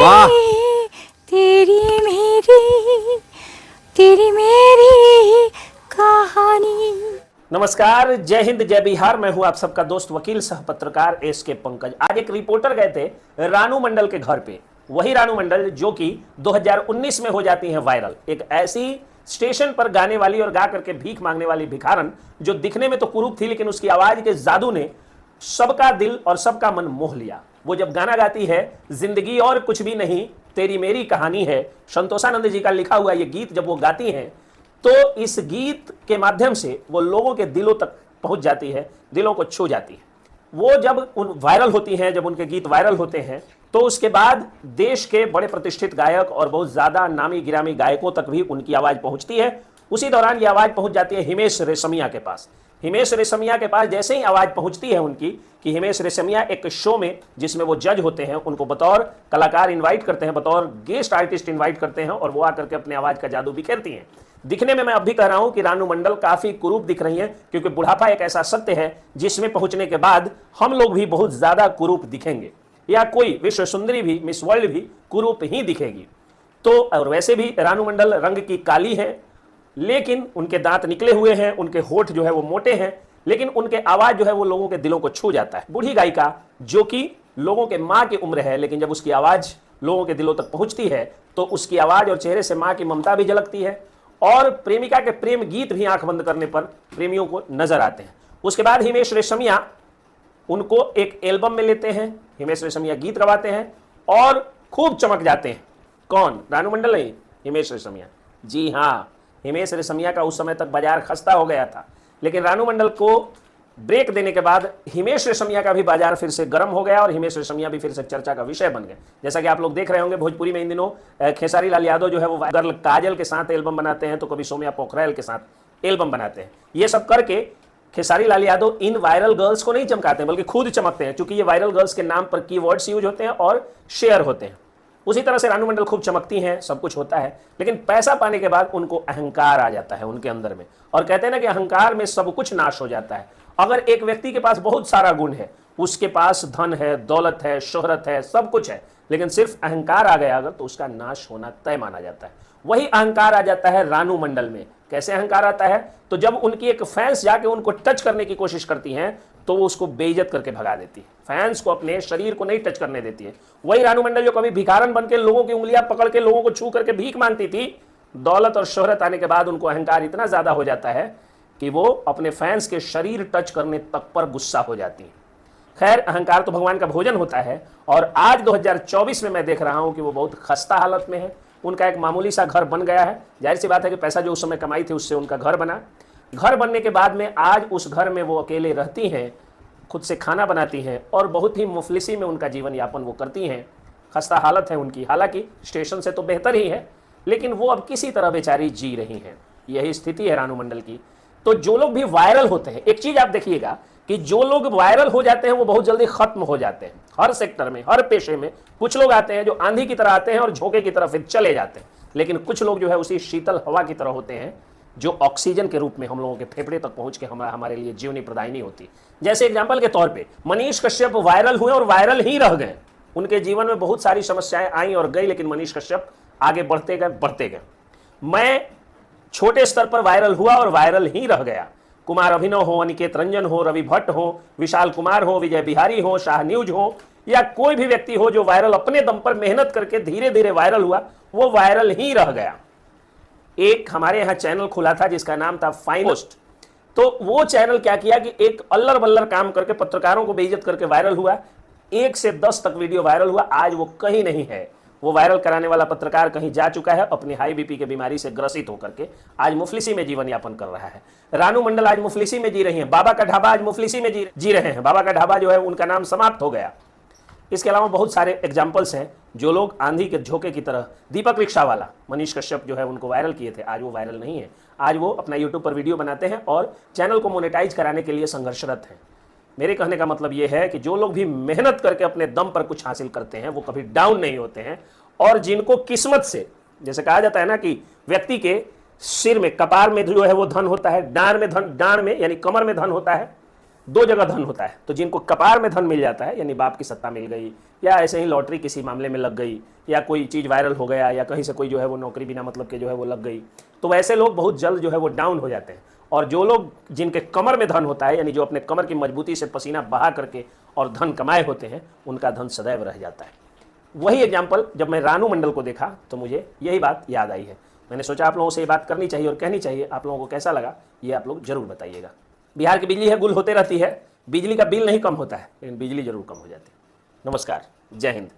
वाह। तेरी मेरी कहानी। नमस्कार, जय हिंद, जय बिहार। मैं हूं आप सबका दोस्त वकील सह पत्रकार एसके पंकज। आज एक रिपोर्टर गए थे रानू मंडल के घर पे। वही रानू मंडल जो कि 2019 में हो जाती है वायरल। एक ऐसी स्टेशन पर गाने वाली और गा करके भीख मांगने वाली भिखारन जो दिखने में तो कुरूप थी, लेकिन उसकी आवाज के जादू ने सबका दिल और सबका मन मोह लिया। वो जब गाना गाती है, जिंदगी और कुछ भी नहीं तेरी मेरी कहानी है, संतोषानंद जी का लिखा हुआ ये गीत जब वो गाती हैं तो इस गीत के माध्यम से वो लोगों के दिलों तक पहुंच जाती है, दिलों को छू जाती है। वो जब वायरल होती हैं, जब उनके गीत वायरल होते हैं तो उसके बाद देश के बड़े प्रतिष्ठित गायक और बहुत ज्यादा नामी गिरामी गायकों तक भी उनकी आवाज पहुंचती है। उसी दौरान ये आवाज पहुंच जाती है हिमेश रेशमिया के पास। हिमेश रेशमिया के पास जैसे ही आवाज पहुंचती है उनकी कि हिमेश रेशमिया एक शो में जिसमें वो जज होते हैं, उनको बतौर कलाकार इनवाइट करते हैं, बतौर गेस्ट आर्टिस्ट इनवाइट करते हैं और वो आकर के अपने आवाज का जादू बिखेरती हैं। दिखने में मैं अब भी कह रहा हूं कि रानू मंडल काफी कुरूप दिख रही हैं, क्योंकि बुढ़ापा एक ऐसा सत्य है जिसमें पहुंचने के बाद हम लोग भी बहुत ज्यादा कुरूप दिखेंगे, या कोई विश्व सुंदरी भी, मिस वर्ल्ड भी कुरूप ही दिखेगी। तो और वैसे भी रानू मंडल रंग की काली है, लेकिन उनके दांत निकले हुए हैं, उनके होठ जो है वो मोटे हैं, लेकिन उनके आवाज जो है वो लोगों के दिलों को छू जाता है। बूढ़ी गायिका जो कि लोगों के माँ की उम्र है, लेकिन जब उसकी आवाज लोगों के दिलों तक पहुंचती है तो उसकी आवाज और चेहरे से माँ की ममता भी झलकती है और प्रेमिका के प्रेम गीत भी आंख बंद करने पर प्रेमियों को नजर आते हैं। उसके बाद हिमेश रेशमिया उनको एक एल्बम में लेते हैं, हिमेश रेशमिया गीत गवाते हैं और खूब चमक जाते हैं। कौन? रानू मंडल नहीं, हिमेश रेशमिया। जी हाँ, हिमेश रेशमिया का उस समय तक बाजार खस्ता हो गया था, लेकिन रानू मंडल को ब्रेक देने के बाद हिमेश रेशमिया का भी बाजार फिर से गर्म हो गया और हिमेश रेशमिया भी फिर से चर्चा का विषय बन गए। जैसा कि आप लोग देख रहे होंगे भोजपुरी में इन दिनों खेसारी लाल यादव जो है वो गर्ल काजल के साथ एल्बम बनाते हैं, तो कभी सौम्या पोखरेल के साथ एल्बम बनाते हैं। ये सब करके खेसारी लाल यादव इन वायरल गर्ल्स को नहीं चमकाते हैं, बल्कि खुद चमकते हैं, क्योंकि ये वायरल गर्ल्स के नाम पर कीवर्ड्स यूज होते हैं और शेयर होते हैं। उसी तरह से रानू मंडल खूब चमकती हैं, सब कुछ होता है, लेकिन पैसा पाने के बाद उनको अहंकार आ जाता है उनके अंदर में। और कहते हैं ना कि अहंकार में सब कुछ नाश हो जाता है। अगर एक व्यक्ति के पास बहुत सारा गुण है, उसके पास धन है, दौलत है, शोहरत है, सब कुछ है, लेकिन सिर्फ अहंकार आ गया अगर, तो उसका नाश होना तय माना जाता है। वही अहंकार आ जाता है रानू मंडल में। कैसे अहंकार आता है? तो जब उनकी एक फैंस जाके उनको टच करने की कोशिश करती हैं तो वो उसको बेइज्जत करके भगा देती है, फैंस को अपने शरीर को नहीं टच करने देती है। वही रानू मंडल जो कभी भिखारन बन के लोगों की उंगलियां पकड़ के लोगों को छू करके भीख मांगती थी, दौलत और शोहरत आने के बाद उनको अहंकार इतना ज्यादा हो जाता है कि वो अपने फैंस के शरीर टच करने तक पर गुस्सा हो जाती है। खैर, अहंकार तो भगवान का भोजन होता है और आज 2024 में मैं देख रहा हूं कि वो बहुत खस्ता हालत में है। उनका एक मामूली सा घर बन गया है, जाहिर सी बात है कि पैसा जो उस समय कमाई थी उससे उनका घर बना। घर बनने के बाद में आज उस घर में वो अकेले रहती हैं, खुद से खाना बनाती हैं और बहुत ही मुफलिसी में उनका जीवन यापन वो करती हैं। खस्ता हालत है उनकी, हालांकि स्टेशन से तो बेहतर ही है, लेकिन वो अब किसी तरह बेचारी जी रही हैं। यही स्थिति है रानू मंडल की। तो जो लोग भी वायरल होते हैं, एक चीज आप देखिएगा कि जो लोग वायरल हो जाते हैं वो बहुत जल्दी खत्म हो जाते हैं। हर सेक्टर में, हर पेशे में कुछ लोग आते हैं जो आंधी की तरह आते हैं और झोंके की तरह फिर चले जाते हैं, लेकिन कुछ लोग जो है उसी शीतल हवा की तरह होते हैं जो ऑक्सीजन के रूप में हम लोगों के फेफड़े तक पहुंच के हमारे लिए जीवनी प्रदायिनी होती। जैसे एग्जाम्पल के तौर पे मनीष कश्यप वायरल हुए और वायरल ही रह गए। उनके जीवन में बहुत सारी समस्याएं आई और गई, लेकिन मनीष कश्यप आगे बढ़ते गए बढ़ते गए। मैं छोटे स्तर पर वायरल हुआ और वायरल ही रह गया। कुमार अभिनव हो, अनिकेत रंजन हो, रवि भट्ट हो, विशाल कुमार हो, विजय बिहारी हो, शाह न्यूज हो, या कोई भी व्यक्ति हो जो वायरल अपने दम पर मेहनत करके धीरे धीरे वायरल हुआ, वो वायरल ही रह गया। एक हमारे यहाँ चैनल खुला था जिसका नाम था फाइन पोस्ट। तो वो चैनल क्या किया कि एक अल्लर बल्लर काम करके पत्रकारों को बेइज्जत करके वायरल हुआ। 1 से 10 तक वीडियो वायरल हुआ। आज वो कहीं नहीं है। वो वायरल कराने वाला पत्रकार कहीं जा चुका है, अपनी हाई बीपी के बीमारी से ग्रसित होकर के आज मुफलिसी में जीवन यापन कर रहा है। रानू मंडल आज मुफलिसी में जी रही हैं। बाबा का ढाबा आज मुफलिसी में जी रहे हैं। बाबा का ढाबा जो है उनका नाम समाप्त हो गया। इसके अलावा बहुत सारे एग्जाम्पल्स हैं जो लोग आंधी के झोंके की तरह, दीपक रिक्शा वाला, मनीष कश्यप जो है उनको वायरल किए थे, आज वो वायरल नहीं है। आज वो अपना यूट्यूब पर वीडियो बनाते हैं और चैनल को मोनेटाइज कराने के लिए संघर्षरत हैं। मेरे कहने का मतलब ये है कि जो लोग भी मेहनत करके अपने दम पर कुछ हासिल करते हैं वो कभी डाउन नहीं होते हैं, और जिनको किस्मत से, जैसे कहा जाता है ना कि व्यक्ति के सिर में, कपार में जो है वो धन होता है, डांड में यानी कमर में धन होता है, दो जगह धन होता है। तो जिनको कपार में धन मिल जाता है, यानी बाप की सत्ता मिल गई, या ऐसे ही लॉटरी किसी मामले में लग गई, या कोई चीज़ वायरल हो गया, या कहीं से कोई जो है वो नौकरी बिना मतलब के जो है वो लग गई, तो वैसे लोग बहुत जल्द जो है वो डाउन हो जाते हैं। और जो लोग जिनके कमर में धन होता है, यानी जो अपने कमर की मजबूती से पसीना बहा करके और धन कमाए होते हैं, उनका धन सदैव रह जाता है। वही एग्जाम्पल जब मैं रानू मंडल को देखा तो मुझे यही बात याद आई है। मैंने सोचा आप लोगों से ये बात करनी चाहिए और कहनी चाहिए। आप लोगों को कैसा लगा ये आप लोग जरूर बताइएगा। बिहार की बिजली है गुल होते रहती है, बिजली का बिल नहीं कम होता है, लेकिन बिजली जरूर कम हो जाती है। नमस्कार, जय हिंद।